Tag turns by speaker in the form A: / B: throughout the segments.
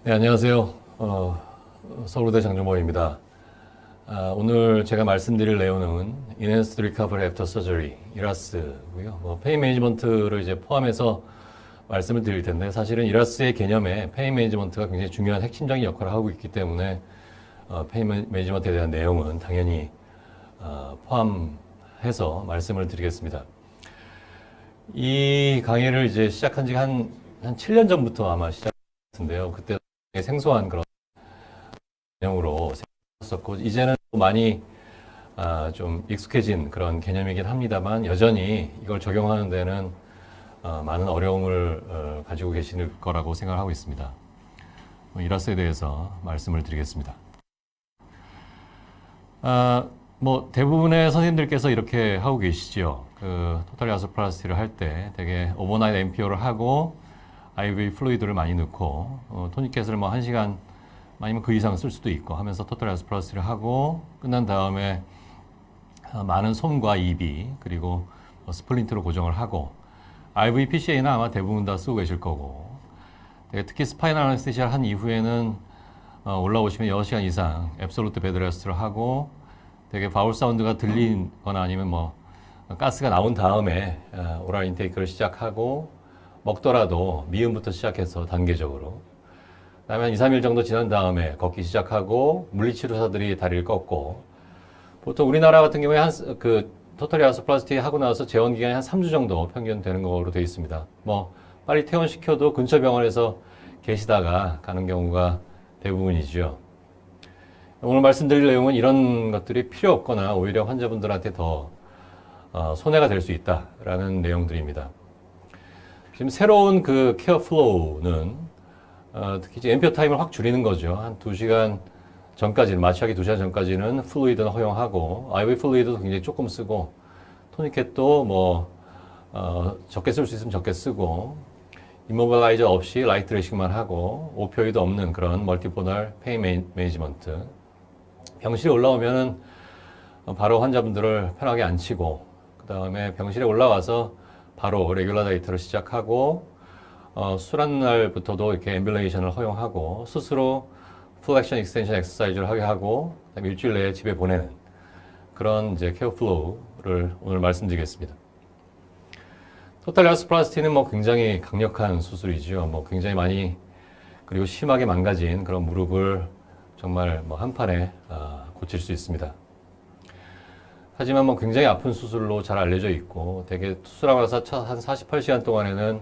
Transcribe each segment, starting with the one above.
A: 네, 안녕하세요. 서울대 장정범입니다. 오늘 제가 말씀드릴 내용은 Enhanced Recovery After Surgery, 이라스고요. 페인 매니지먼트를 이제 포함해서 말씀을 드릴 텐데, 사실은 이라스의 개념에 페인 매니지먼트가 굉장히 중요한 핵심적인 역할을 하고 있기 때문에 페인 매니지먼트에 대한 내용은 당연히 포함해서 말씀을 드리겠습니다. 이 강의를 이제 시작한 지 한 7년 전부터 아마 시작했는데요. 그때 생소한 그런 개념으로 생겼었고, 이제는 많이 좀 익숙해진 그런 개념이긴 합니다만, 여전히 이걸 적용하는 데는 많은 어려움을 가지고 계실 거라고 생각하고 있습니다. 이라스에 대해서 말씀을 드리겠습니다. 대부분의 선생님들께서 이렇게 하고 계시죠. 토탈 야소플라스티를 할 때 되게 오버나이트 MPO를 하고 IV 플루이드를 많이 넣고 토니켓을 1시간 아니면 그 이상 쓸 수도 있고 하면서 토탈 야소플라스티를 하고 끝난 다음에 많은 손과 입이 그리고 스플린트로 고정을 하고 IV PCA는 아마 대부분 다 쓰고 계실 거고, 특히 스파이널 아네스테시아를 한 이후에는 올라오시면 6시간 이상 앱솔루트 베드레스트를 하고 되게 바울 사운드가 들리거나 아니면 가스가 나온 다음에 오랄 인테이크를 시작하고, 먹더라도 미음부터 시작해서 단계적으로, 그다음에 2, 3일 정도 지난 다음에 걷기 시작하고 물리치료사들이 다리를 꺾고, 보통 우리나라 같은 경우에 토탈 야소플라스티 하고 나서 재원 기간이 한 3주 정도 평균 되는 거로 되어 있습니다. 빨리 퇴원시켜도 근처 병원에서 계시다가 가는 경우가 대부분이죠. 오늘 말씀드릴 내용은 이런 것들이 필요 없거나 오히려 환자분들한테 더 손해가 될 수 있다라는 내용들입니다. 지금 새로운 케어 플로우는 특히 이제 엠피어 타임을 확 줄이는 거죠. 한 2시간 전까지는, 마취하기 2시간 전까지는 플루이드는 허용하고, IV 플루이드도 굉장히 조금 쓰고, 토니켓도 적게 쓸 수 있으면 적게 쓰고, 임모빌라이저 없이 라이트 드레싱만 하고, 오피오이드 없는 그런 멀티포널 페인 매니지먼트. 병실에 올라오면은 바로 환자분들을 편하게 앉히고, 그 다음에 병실에 올라와서 바로 레귤라 다이트를 시작하고, 수술한 날부터도 이렇게 앰뷸레이션을 허용하고, 스스로 플렉션 익스텐션 엑서사이즈를 하게 하고, 그다음에 일주일 내에 집에 보내는 그런 이제 케어 플로우를 오늘 말씀드리겠습니다. 토탈 야소플라스티는 굉장히 강력한 수술이죠. 굉장히 많이 그리고 심하게 망가진 그런 무릎을 정말 한판에 고칠 수 있습니다. 하지만 굉장히 아픈 수술로 잘 알려져 있고, 되게 수술하고 나서 한 48시간 동안에는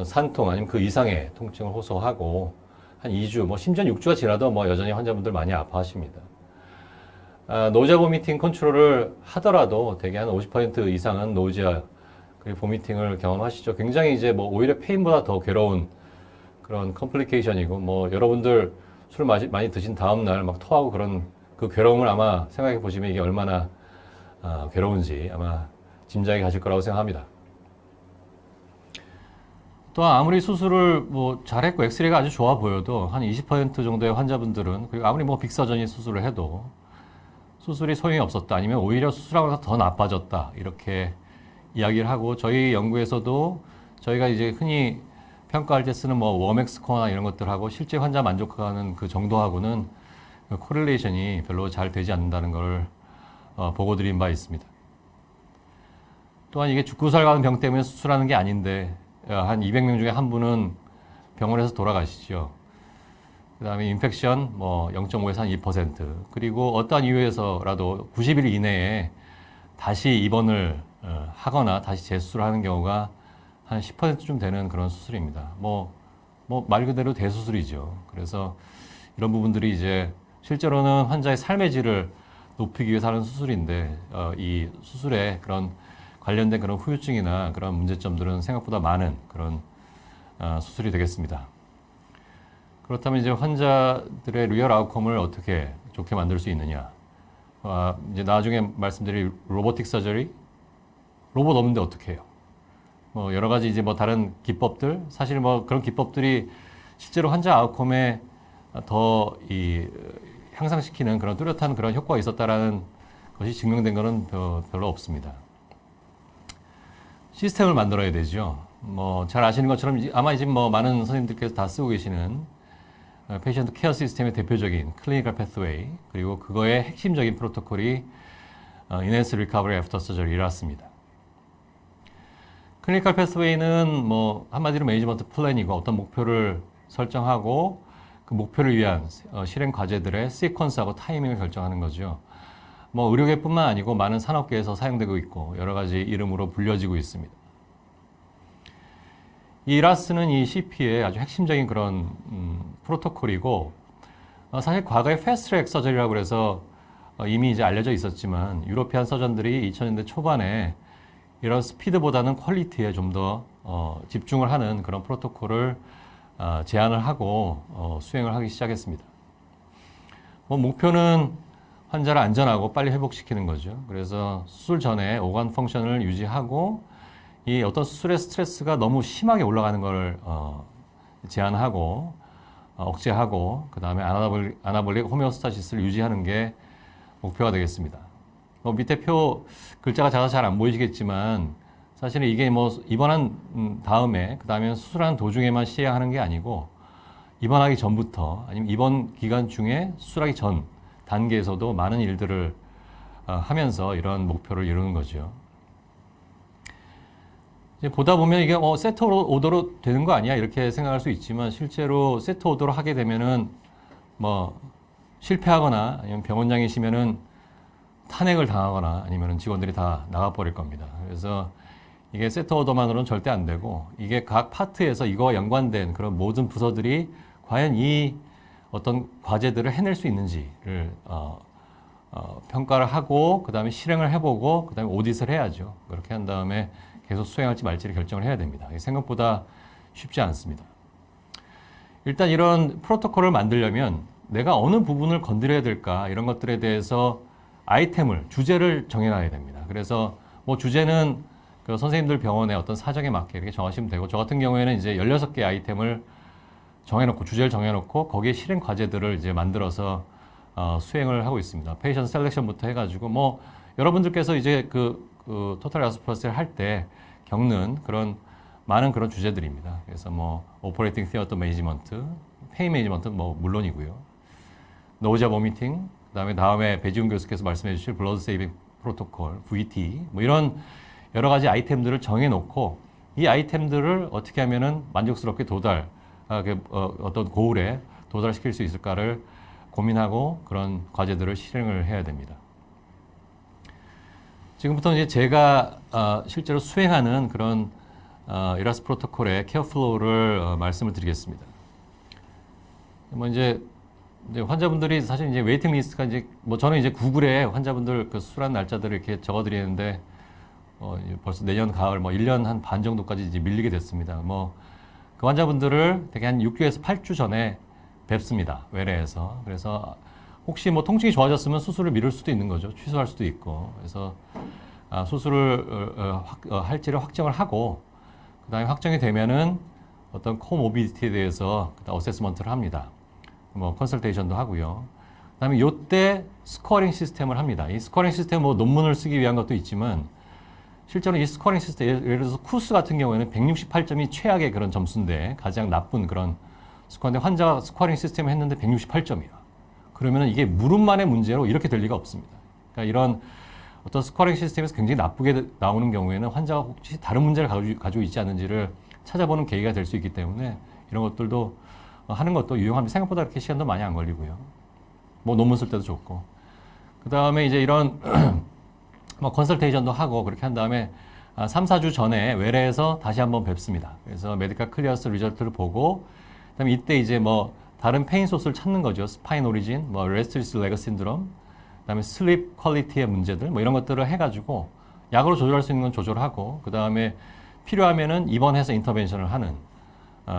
A: 산통 아니면 그 이상의 통증을 호소하고, 한 2주, 심지어 6주가 지나도 여전히 환자분들 많이 아파하십니다. 노지아 보미팅 컨트롤을 하더라도 대개 한 50% 이상은 노지아 그리고 보미팅을 경험하시죠. 굉장히 이제 오히려 페인보다 더 괴로운 그런 컴플리케이션이고, 여러분들 술 많이 드신 다음날 토하고 그런 그 괴로움을 아마 생각해 보시면 이게 얼마나 괴로운지 아마 짐작이 가실 거라고 생각합니다. 또한 아무리 수술을 잘했고 엑스레이가 아주 좋아 보여도 한 20% 정도의 환자분들은, 그리고 아무리 빅서전이 수술을 해도 수술이 소용이 없었다, 아니면 오히려 수술하고 나서 더 나빠졌다, 이렇게 이야기를 하고, 저희 연구에서도 저희가 이제 흔히 평가할 때 쓰는 웜엑 스코어나 이런 것들하고 실제 환자 만족하는 그 정도하고는 코릴레이션이 별로 잘 되지 않는다는 걸 보고 드린 바 있습니다. 또한 이게 죽구살 가는 병 때문에 수술하는 게 아닌데 한 200명 중에 한 분은 병원에서 돌아가시죠. 그 다음에 인펙션 0.5에서 한 2%, 그리고 어떠한 이유에서라도 90일 이내에 다시 입원을 하거나 다시 재수술을 하는 경우가 한 10%쯤 되는 그런 수술입니다. 말 그대로 대수술이죠. 그래서 이런 부분들이 이제 실제로는 환자의 삶의 질을 높이기 위해서 하는 수술인데, 이 수술에 그런 관련된 그런 후유증이나 그런 문제점들은 생각보다 많은 그런 수술이 되겠습니다. 그렇다면 이제 환자들의 리얼 아웃컴을 어떻게 좋게 만들 수 있느냐? 이제 나중에 말씀드릴 로보틱 서저리, 로봇 없는데 어떻게 해요? 여러 가지 이제 다른 기법들, 사실 그런 기법들이 실제로 환자 아웃컴에 더 향상시키는 그런 뚜렷한 그런 효과가 있었다라는 것이 증명된 것은 별로 없습니다. 시스템을 만들어야 되죠. 잘 아시는 것처럼 아마 지금 많은 선생님들께서 다 쓰고 계시는 페이션트 케어 시스템의 대표적인 클리니컬 패스웨이, 그리고 그거의 핵심적인 프로토콜이 Enhanced Recovery After Surgery 이랐습니다. 클리니컬 패스웨이는 뭐 한마디로 매니지먼트 플랜이고 어떤 목표를 설정하고 그 목표를 위한 실행 과제들의 시퀀스하고 타이밍을 결정하는 거죠. 뭐 의료계뿐만 아니고 많은 산업계에서 사용되고 있고 여러 가지 이름으로 불려지고 있습니다. 이 이라스는 이 CP의 아주 핵심적인 그런 프로토콜이고 사실 과거에 패스트트랙 서저리라고 해서 이미 이제 알려져 있었지만 유로피안 서전들이 2000년대 초반에 이런 스피드보다는 퀄리티에 좀 더 집중을 하는 그런 프로토콜을 제안을 하고 수행을 하기 시작했습니다. 뭐 목표는 환자를 안전하고 빨리 회복시키는 거죠. 그래서 수술 전에 오간 펑션을 유지하고 이 어떤 수술의 스트레스가 너무 심하게 올라가는 걸 제한하고 억제하고 그 다음에 아나볼릭 호메오스타시스를 유지하는 게 목표가 되겠습니다. 밑에 표 글자가 작아서 잘 안 보이시겠지만 사실은 이게 뭐 입원한 다음에 그 다음에 수술한 도중에만 시행하는 게 아니고 입원하기 전부터 아니면 입원 기간 중에 수술하기 전 단계에서도 많은 일들을 하면서 이런 목표를 이루는 거죠. 이제 보다 보면 이게 세트 오더로 되는 거 아니야 이렇게 생각할 수 있지만 실제로 세트 오더로 하게 되면은 뭐 실패하거나 아니면 병원장이시면은 탄핵을 당하거나 아니면 직원들이 다 나가버릴 겁니다. 그래서 이게 세트 오더만으로는 절대 안 되고 이게 각 파트에서 이거와 연관된 그런 모든 부서들이 과연 이 어떤 과제들을 해낼 수 있는지를 평가를 하고 그 다음에 실행을 해보고 그 다음에 오디트를 해야죠. 그렇게 한 다음에 계속 수행할지 말지를 결정을 해야 됩니다. 생각보다 쉽지 않습니다. 일단 이런 프로토콜을 만들려면 내가 어느 부분을 건드려야 될까 이런 것들에 대해서 아이템을, 주제를 정해놔야 됩니다. 그래서 뭐 주제는 그 선생님들 병원의 어떤 사정에 맞게 이렇게 정하시면 되고 저 같은 경우에는 이제 16개 아이템을 정해놓고 주제를 정해놓고 거기에 실행 과제들을 이제 만들어서 수행을 하고 있습니다. 페이션 셀렉션부터 해가지고 뭐 여러분들께서 이제 그 토탈 야스플러스를 할 때 겪는 그런 많은 그런 주제들입니다. 그래서 뭐 오퍼레이팅 시어터 매니지먼트, 페인 매니지먼트 뭐 물론이고요. 노지아 보미팅, 다음에 배지훈 교수께서 말씀해 주실 블러드 세이빙 프로토콜, VT 뭐 이런 여러 가지 아이템들을 정해놓고 이 아이템들을 어떻게 하면은 만족스럽게 어떤 고울에 도달시킬 수 있을까를 고민하고 그런 과제들을 실행을 해야 됩니다. 지금부터 이제 제가 실제로 수행하는 그런 이라스 프로토콜의 케어 플로우를 말씀을 드리겠습니다. 뭐 이제 환자분들이 사실 이제 웨이팅 리스트가 이제 뭐 저는 이제 구글에 환자분들 그 수술한 날짜들을 이렇게 적어드리는데 벌써 내년 가을 뭐 1년 한 반 정도까지 이제 밀리게 됐습니다. 뭐 그 환자분들을 대개 한 6주에서 8주 전에 뵙습니다. 외래에서. 그래서 혹시 뭐 통증이 좋아졌으면 수술을 미룰 수도 있는 거죠. 취소할 수도 있고. 그래서 수술을 할지를 확정을 하고 그다음에 확정이 되면은 어떤 코모비디티에 대해서 어세스먼트를 합니다. 뭐 컨설테이션도 하고요. 그다음에 요때 스코어링 시스템을 합니다. 이 스코어링 시스템 뭐 논문을 쓰기 위한 것도 있지만 실제로 이 스코어링 시스템 예를 들어서 쿠스 같은 경우에는 168점이 최악의 그런 점수인데 가장 나쁜 그런 스코어인데 환자가 스코어링 시스템을 했는데 168점이야. 그러면은 이게 무릎만의 문제로 이렇게 될 리가 없습니다. 그러니까 이런 어떤 스코어링 시스템에서 굉장히 나쁘게 나오는 경우에는 환자가 혹시 다른 문제를 가지고 있지 않은지를 찾아보는 계기가 될 수 있기 때문에 이런 것들도 하는 것도 유용합니다. 생각보다 그렇게 시간도 많이 안 걸리고요. 뭐 논문 쓸 때도 좋고. 그 다음에 이제 이런 뭐 컨설테이션도 하고 그렇게 한 다음에 3, 4주 전에 외래에서 다시 한번 뵙습니다. 그래서 메디컬 클리어스 리절트를 보고 그다음에 이때 이제 뭐 다른 페인 소스를 찾는 거죠. 스파인 오리진, 뭐 레스트리스 레거 신드롬, 그다음에 슬립 퀄리티의 문제들 뭐 이런 것들을 해가지고 약으로 조절할 수 있는 건 조절하고 그 다음에 필요하면은 입원해서 인터벤션을 하는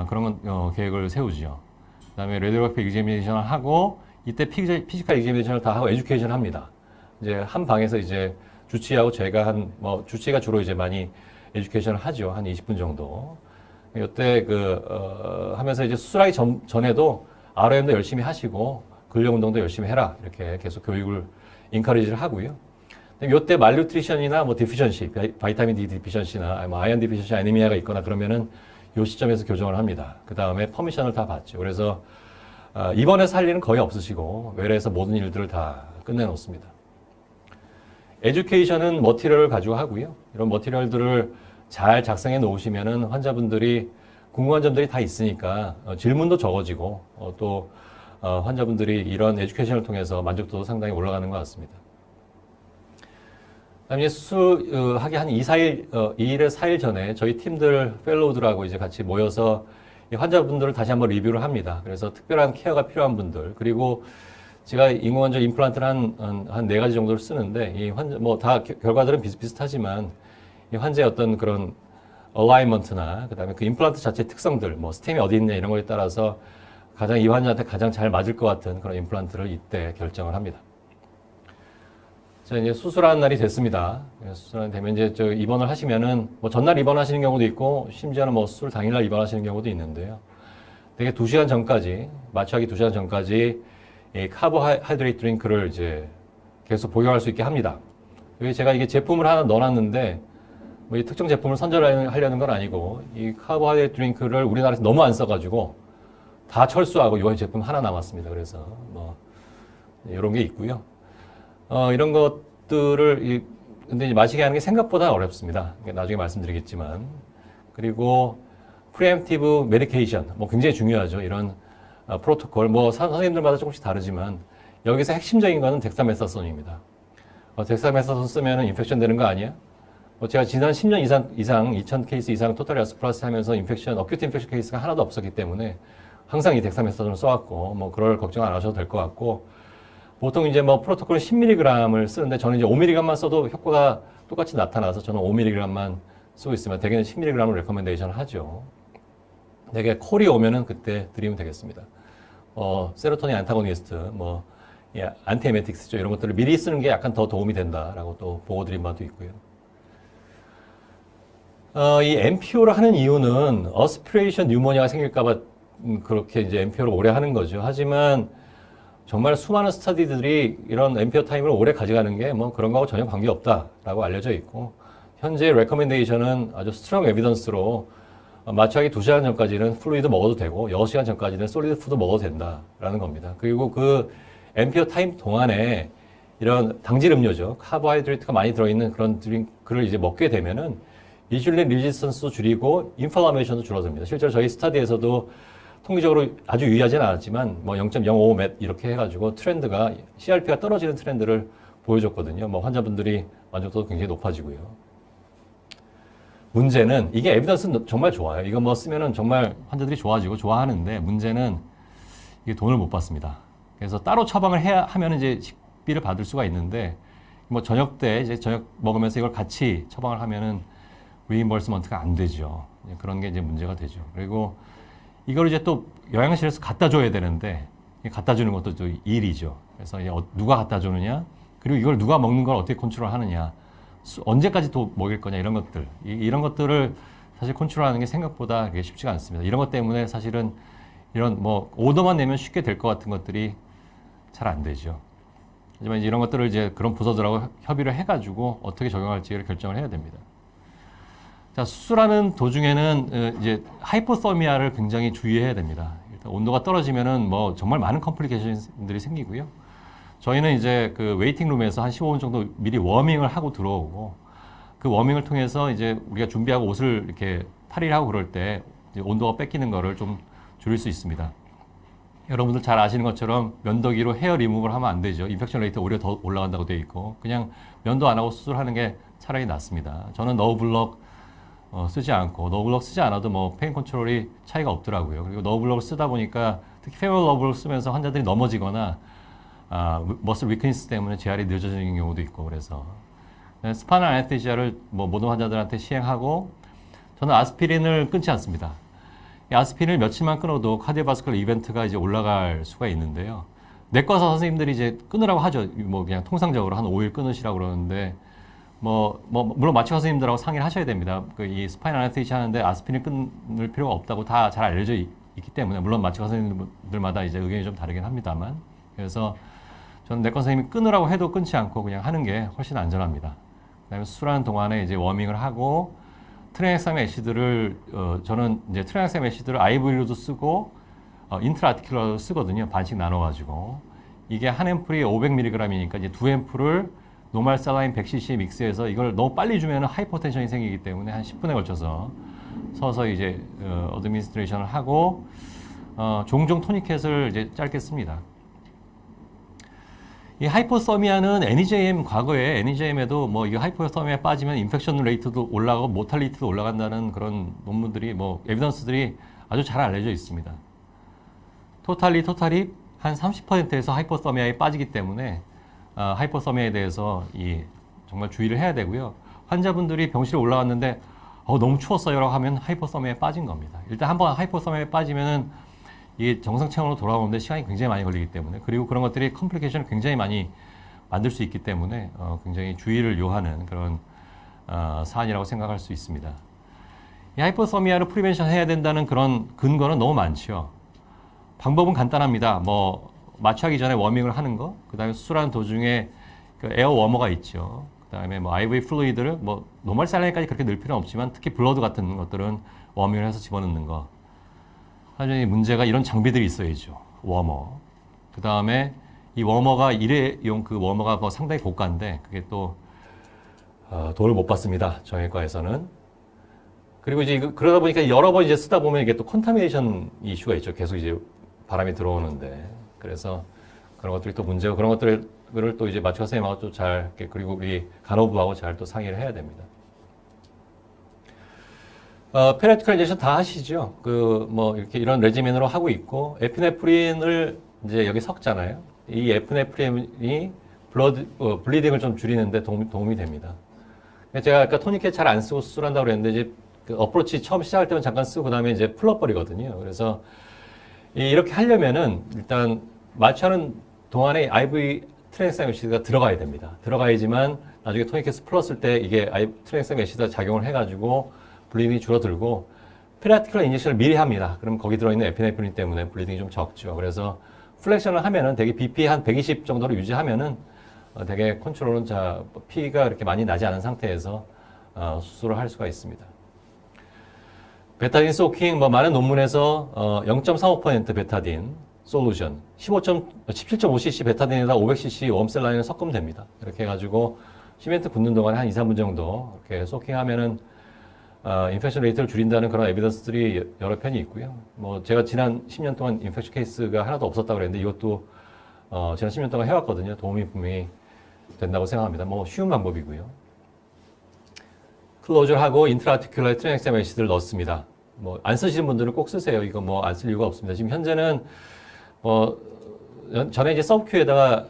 A: 그런 계획을 세우지요. 그다음에 레디오그래피 examination을 하고 이때 피지컬 examination을 다 하고 에듀케이션을 합니다. 이제 한 방에서 이제 주치하고 제가 주치가 주로 이제 많이 에듀케이션을 하죠. 한 20분 정도. 이때 하면서 이제 수술하기 전에도 ROM도 열심히 하시고 근력 운동도 열심히 해라. 이렇게 계속 교육을 인커리지를 하고요. 이때 말뉴트리션이나 뭐 디피션시, 바이타민 D 디피션시나 뭐 아이언 디피션시 아니미아가 있거나 그러면은 요 시점에서 교정을 합니다. 그 다음에 퍼미션을 다 받죠. 그래서 입원해서 할 일은 거의 없으시고 외래에서 모든 일들을 다 끝내놓습니다. 에듀케이션은 머티리얼을 가지고 하고요. 이런 머티리얼들을 잘 작성해 놓으시면은 환자분들이 궁금한 점들이 다 있으니까 질문도 적어지고 또 환자분들이 이런 에듀케이션을 통해서 만족도도 상당히 올라가는 것 같습니다. 그다음에 수술하기 한 2일에서 4일 전에 저희 팀들, 펠로우들하고 이제 같이 모여서 이 환자분들을 다시 한번 리뷰를 합니다. 그래서 특별한 케어가 필요한 분들, 그리고 제가 인공관절 임플란트를 한 4가지 정도를 쓰는데, 이 환자, 뭐 다 결과들은 비슷비슷하지만, 이 환자의 어떤 그런 얼라이먼트나, 그 다음에 그 임플란트 자체의 특성들, 뭐 스템이 어디 있냐 이런 거에 따라서 가장 이 환자한테 가장 잘 맞을 것 같은 그런 임플란트를 이때 결정을 합니다. 자, 이제 수술하는 날이 됐습니다. 수술하는 되면 이제 입원을 하시면은 뭐 전날 입원하시는 경우도 있고 심지어는 뭐 수술 당일날 입원하시는 경우도 있는데요. 되게 2시간 전까지, 마취하기 2시간 전까지 이 카보하이드레이트 드링크를 이제 계속 복용할 수 있게 합니다. 여기 제가 이게 제품을 하나 넣어놨는데 뭐 이 특정 제품을 선전하려는 건 아니고 이 카보하이드레이트 드링크를 우리나라에서 너무 안 써가지고 다 철수하고 이 제품 하나 남았습니다. 그래서 뭐 이런 게 있고요. 이런 것들을 근데 이제 마시게 하는 게 생각보다 어렵습니다. 나중에 말씀드리겠지만. 그리고 프리엠티브 메디케이션, 뭐 굉장히 중요하죠. 이런 프로토콜, 뭐 선생님들마다 조금씩 다르지만 여기서 핵심적인 거는 덱사메타손입니다. 덱사메타손 쓰면은 인펙션 되는 거 아니야? 제가 지난 10년 이상 2000 케이스 이상 토탈 아스프라스 하면서 어큐트 인펙션 케이스가 하나도 없었기 때문에 항상 이 덱사메타손을 써왔고, 뭐 그럴 걱정 안 하셔도 될 것 같고, 보통 이제 뭐 프로토콜은 10mg을 쓰는데 저는 이제 5mg만 써도 효과가 똑같이 나타나서 저는 5mg만 쓰고 있으면 대개는 10mg을 레커멘데이션을 하죠. 되게 콜이 오면은 그때 드리면 되겠습니다. 세로토닌 안타고니스트, 뭐, 예, 안티에메틱스죠. 이런 것들을 미리 쓰는 게 약간 더 도움이 된다라고 또 보고 드린 바도 있고요. 이 MPO를 하는 이유는 어스피레이션 뉴모니아가 생길까봐 그렇게 이제 MPO를 오래 하는 거죠. 하지만 정말 수많은 스터디들이 이런 MPO 타임을 오래 가져가는 게 뭐 그런 거하고 전혀 관계없다라고 알려져 있고, 현재 레커멘데이션은 아주 스트롱 에비던스로 마취하기 2시간 전까지는 플루이드 먹어도 되고 6시간 전까지는 솔리드 푸드 먹어도 된다라는 겁니다. 그리고 그 MPO 타임 동안에 이런 당질 음료죠. 카보하이드레이트가 많이 들어있는 그런 드링크를 이제 먹게 되면은 인슐린 리지스턴스도 줄이고 인플라메이션도 줄어듭니다. 실제로 저희 스터디에서도 통계적으로 아주 유의하지는 않았지만 뭐 0.05 맷 이렇게 해가지고 트렌드가 CRP가 떨어지는 트렌드를 보여줬거든요. 뭐 환자분들이 만족도도 굉장히 높아지고요. 문제는 이게 에비던스는 정말 좋아요. 이거 뭐 쓰면은 정말 환자들이 좋아지고 좋아하는데 문제는 이게 돈을 못 받습니다. 그래서 따로 처방을 하면 이제 식비를 받을 수가 있는데 뭐 저녁 때 이제 저녁 먹으면서 이걸 같이 처방을 하면은 리임버스먼트가 안 되죠. 그런 게 이제 문제가 되죠. 그리고 이걸 이제 또 영양실에서 갖다 줘야 되는데 갖다 주는 것도 또 일이죠. 그래서 누가 갖다 주느냐, 그리고 이걸 누가 먹는 걸 어떻게 컨트롤하느냐, 언제까지 또 먹일 거냐 이런 것들, 이런 것들을 사실 컨트롤하는 게 생각보다 그게 쉽지가 않습니다. 이런 것 때문에 사실은 이런 뭐 오더만 내면 쉽게 될 것 같은 것들이 잘 안 되죠. 하지만 이제 이런 것들을 이제 그런 부서들하고 협의를 해가지고 어떻게 적용할지를 결정을 해야 됩니다. 자, 수술하는 도중에는 이제 하이포서미아를 굉장히 주의해야 됩니다. 일단 온도가 떨어지면은 뭐 정말 많은 컴플리케이션들이 생기고요. 저희는 이제 그 웨이팅룸에서 한 15분 정도 미리 워밍을 하고 들어오고, 그 워밍을 통해서 이제 우리가 준비하고 옷을 이렇게 탈의를 하고 그럴 때 이제 온도가 뺏기는 거를 좀 줄일 수 있습니다. 여러분들 잘 아시는 것처럼 면도기로 헤어 리무브를 하면 안 되죠. 인펙션 레이트 오히려 더 올라간다고 되어 있고, 그냥 면도 안 하고 수술하는 게 차라리 낫습니다. 저는 너브블럭 쓰지 않고, 너블럭 쓰지 않아도 뭐 페인 컨트롤이 차이가 없더라고요. 그리고 너블럭을 쓰다 보니까 특히 페이멀 너블을 쓰면서 환자들이 넘어지거나 머슬 위크니스 때문에 재활이 늦어지는 경우도 있고, 그래서 스파이널 아네스테시아를 뭐 모든 환자들한테 시행하고, 저는 아스피린을 끊지 않습니다. 이 아스피린을 며칠만 끊어도 카디오바스쿨 이벤트가 이제 올라갈 수가 있는데요. 내과사 선생님들이 이제 끊으라고 하죠. 뭐 그냥 통상적으라고 한 5일 끊으시라고 그러는데, 물론 마취 선생님들하고 상의를 하셔야 됩니다. 이 스파인 아네스테시아 하는데 아스피린 끊을 필요가 없다고 다 잘 알려져 있기 때문에, 물론 마취 선생님들마다 이제 의견이 좀 다르긴 합니다만, 그래서 저는 내과 선생님이 끊으라고 해도 끊지 않고 그냥 하는 게 훨씬 안전합니다. 그다음에 수술하는 동안에 이제 워밍을 하고, 트라이엑삼 애시드를 저는 이제 트라이엑삼 애시드를 IV로도 쓰고 인트라아티큘러로 쓰거든요. 반씩 나눠가지고. 이게 한 앰플이 500mg이니까 이제 두 앰플을 노멀 살라인 100cc 믹스해서 이걸 너무 빨리 주면 하이퍼텐션이 생기기 때문에 한 10분에 걸쳐서 서서히 이제 어드미니스트레이션을 하고 종종 토니켓을 이제 짧게 씁니다. 이 하이포서미아는 NEJM 과거에 NEJM에도 뭐 이 하이포서미아에 빠지면 인펙션 레이트도 올라가고 모탈리티도 올라간다는 그런 논문들이 뭐 에비던스들이 아주 잘 알려져 있습니다. 토탈이 한 30%에서 하이포서미아에 빠지기 때문에 하이포서미아에 대해서 정말 주의를 해야 되고요. 환자분들이 병실에 올라왔는데 너무 추웠어요라고 하면 하이포서미아에 빠진 겁니다. 일단 한번 하이포서미아에 빠지면은 이게 정상 체온으로 돌아오는데 시간이 굉장히 많이 걸리기 때문에, 그리고 그런 것들이 컴플리케이션을 굉장히 많이 만들 수 있기 때문에 굉장히 주의를 요하는 그런 사안이라고 생각할 수 있습니다. 이 하이포서미아를 프리벤션 해야 된다는 그런 근거는 너무 많죠. 방법은 간단합니다. 뭐 마취하기 전에 워밍을 하는 거, 그 다음에 수술하는 도중에 그 에어 워머가 있죠. 그 다음에 뭐 IV 플루이드를 뭐 노멀 살라인까지 그렇게 넣을 필요는 없지만 특히 블러드 같은 것들은 워밍을 해서 집어넣는 거. 하지만 문제가 이런 장비들이 있어야죠. 워머. 그 다음에 이 워머가 일회용 그 워머가 뭐 상당히 고가인데 그게 또 돈을 못 받습니다. 정형외과에서는. 그리고 이제 그러다 보니까 여러 번 이제 쓰다 보면 이게 또 컨타미네이션 이슈가 있죠. 계속 이제 바람이 들어오는데. 그래서 그런 것들이 또 문제고, 그런 것들을 또 이제 마취과 선생님하고 또 잘, 그리고 우리 간호부하고 잘 또 상의를 해야 됩니다. 페라티컬 인젝션 다 하시죠. 뭐 이렇게 이런 레지멘으로 하고 있고, 에피네프린을 이제 여기 섞잖아요. 이 에피네프린이 블리딩을 좀 줄이는데 도움이 됩니다. 제가 아까 토니켓 잘 안 쓰고 수술한다고 그랬는데, 이제 그 어프로치 처음 시작할 때만 잠깐 쓰고, 그 다음에 이제 풀어버리거든요. 그래서 이렇게 하려면은 일단 마취하는 동안에 IV 트랜스액 애시드가 들어가야 됩니다. 들어가야지만 나중에 토니켓을 풀었을 때 이게 트랜스액 애시드가 작용을 해가지고 블리딩이 줄어들고, 페라티컬 인젝션을 미리 합니다. 그럼 거기 들어있는 에피네프린 때문에 블리딩이 좀 적죠. 그래서 플렉션을 하면은 되게 BP 한 120 정도로 유지하면은 되게 컨트롤은 피가 그렇게 많이 나지 않은 상태에서 수술을 할 수가 있습니다. 베타딘 소킹, 뭐 많은 논문에서 0.35% 베타딘 솔루션, 17.5cc 베타딘에다 500cc 웜셀 라인을 섞으면 됩니다. 이렇게 해가지고 시멘트 굳는 동안에 한 2, 3분 정도 이렇게 소킹하면은 인펙션 레이트를 줄인다는 그런 에비던스들이 여러 편이 있고요. 뭐 제가 지난 10년 동안 인펙션 케이스가 하나도 없었다고 그랬는데 이것도 지난 10년 동안 해왔거든요. 도움이 분명히 된다고 생각합니다. 뭐 쉬운 방법이고요. 클로저하고 인트라아티큘러 트랜엑셈 애시드를 넣습니다. 뭐 안 쓰시는 분들은 꼭 쓰세요. 이거 뭐 안 쓸 이유가 없습니다. 지금 현재는 전에 이제 서브큐에다가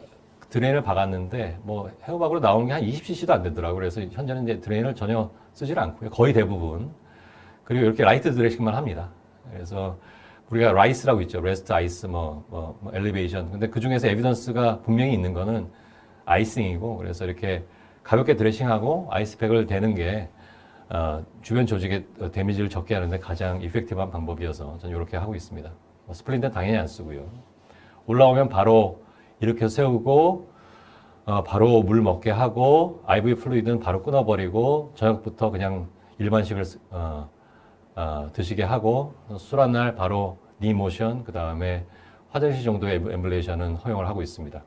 A: 드레인을 박았는데 뭐 헤어박으로 나오는 게 한 20cc도 안 되더라고요. 그래서 현재는 이제 드레인을 전혀 쓰질 않고요. 거의 대부분. 그리고 이렇게 라이트 드레싱만 합니다. 그래서 우리가 라이스라고 있죠. 레스트, 아이스, 엘리베이션. 근데 그 중에서 에비던스가 분명히 있는 거는 아이싱이고, 그래서 이렇게 가볍게 드레싱하고 아이스팩을 대는 게 주변 조직의 데미지를 적게 하는데 가장 이펙티브한 방법이어서 저는 이렇게 하고 있습니다. 스플린트는 당연히 안 쓰고요. 올라오면 바로 이렇게 세우고 바로 물 먹게 하고 IV 플루이드는 바로 끊어버리고 저녁부터 그냥 일반식을 드시게 하고 수술한 날 바로 니 모션, 그 다음에 화장실 정도의 엠블레이션은 허용을 하고 있습니다.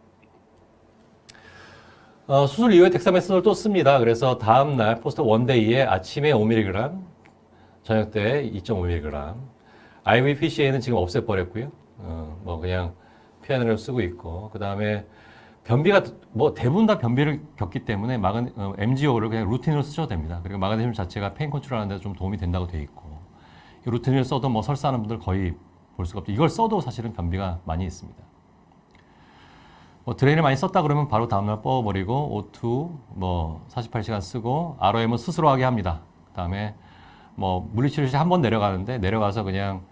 A: 수술 이후에 덱사메스를 또 씁니다. 그래서 다음날 포스터 원데이에 아침에 5mg, 저녁 때 2.5mg. IV PCA는 지금 없애버렸고요. 뭐 그냥 피아노를 쓰고 있고, 그 다음에 변비가 뭐 대부분 다 변비를 겪기 때문에 MGO를 그냥 루틴으로 쓰셔도 됩니다. 그리고 마그네슘 자체가 페인 컨트롤하는 데 좀 도움이 된다고 되어 있고, 이 루틴을 써도 뭐 설사하는 분들 거의 볼 수가 없죠. 이걸 써도 사실은 변비가 많이 있습니다. 뭐 드레인을 많이 썼다 그러면 바로 다음날 뻗어버리고 O2 뭐 48시간 쓰고 ROM은 스스로 하게 합니다. 그다음에 뭐 물리치료실 한 번 내려가는데 내려가서 그냥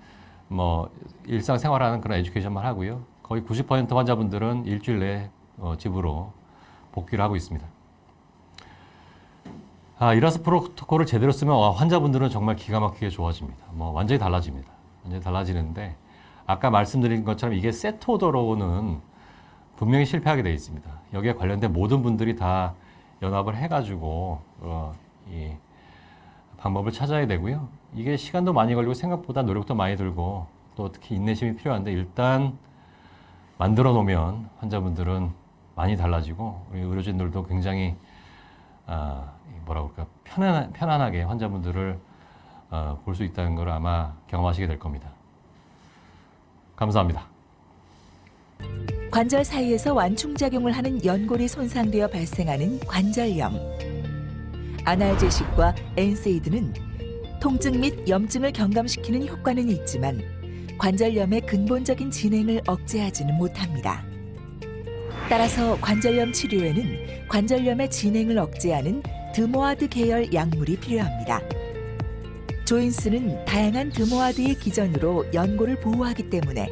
A: 뭐 일상생활하는 그런 에듀케이션만 하고요. 거의 90% 환자분들은 일주일 내에 집으로 복귀를 하고 있습니다. 이라스 프로토콜을 제대로 쓰면 환자분들은 정말 기가 막히게 좋아집니다. 뭐 완전히 달라집니다. 완전히 달라지는데 아까 말씀드린 것처럼 이게 세트 오더로는 분명히 실패하게 되어 있습니다. 여기에 관련된 모든 분들이 다 연합을 해가지고 이 방법을 찾아야 되고요. 이게 시간도 많이 걸리고 생각보다 노력도 많이 들고 또 특히 인내심이 필요한데 일단 만들어 놓으면 환자분들은 많이 달라지고 우리 의료진들도 굉장히 뭐라 그럴까 편안하게 환자분들을 볼 수 있다는 걸 아마 경험하시게 될 겁니다. 감사합니다.
B: 관절 사이에서 완충작용을 하는 연골이 손상되어 발생하는 관절염. 아날제식과 엔세이드는 통증 및 염증을 경감시키는 효과는 있지만 관절염의 근본적인 진행을 억제하지는 못합니다. 따라서 관절염 치료에는 관절염의 진행을 억제하는 드모아드 계열 약물이 필요합니다. 조인스는 다양한 드모아드의 기전으로 연골을 보호하기 때문에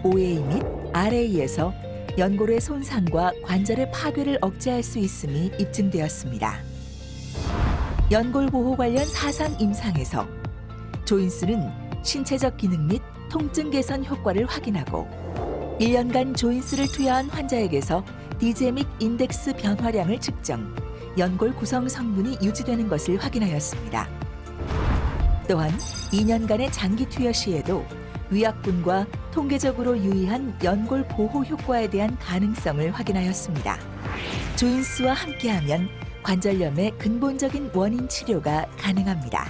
B: OA 및 RA에서 연골의 손상과 관절의 파괴를 억제할 수 있음이 입증되었습니다. 연골 보호 관련 사상 임상에서 조인스는 신체적 기능 및 통증 개선 효과를 확인하고 1년간 조인스를 투여한 환자에게서 디제믹 인덱스 변화량을 측정, 연골 구성 성분이 유지되는 것을 확인하였습니다. 또한 2년간의 장기 투여 시에도 위약분과 통계적으로 유의한 연골 보호 효과에 대한 가능성을 확인하였습니다. 조인스와 함께하면 관절염의 근본적인 원인 치료가 가능합니다.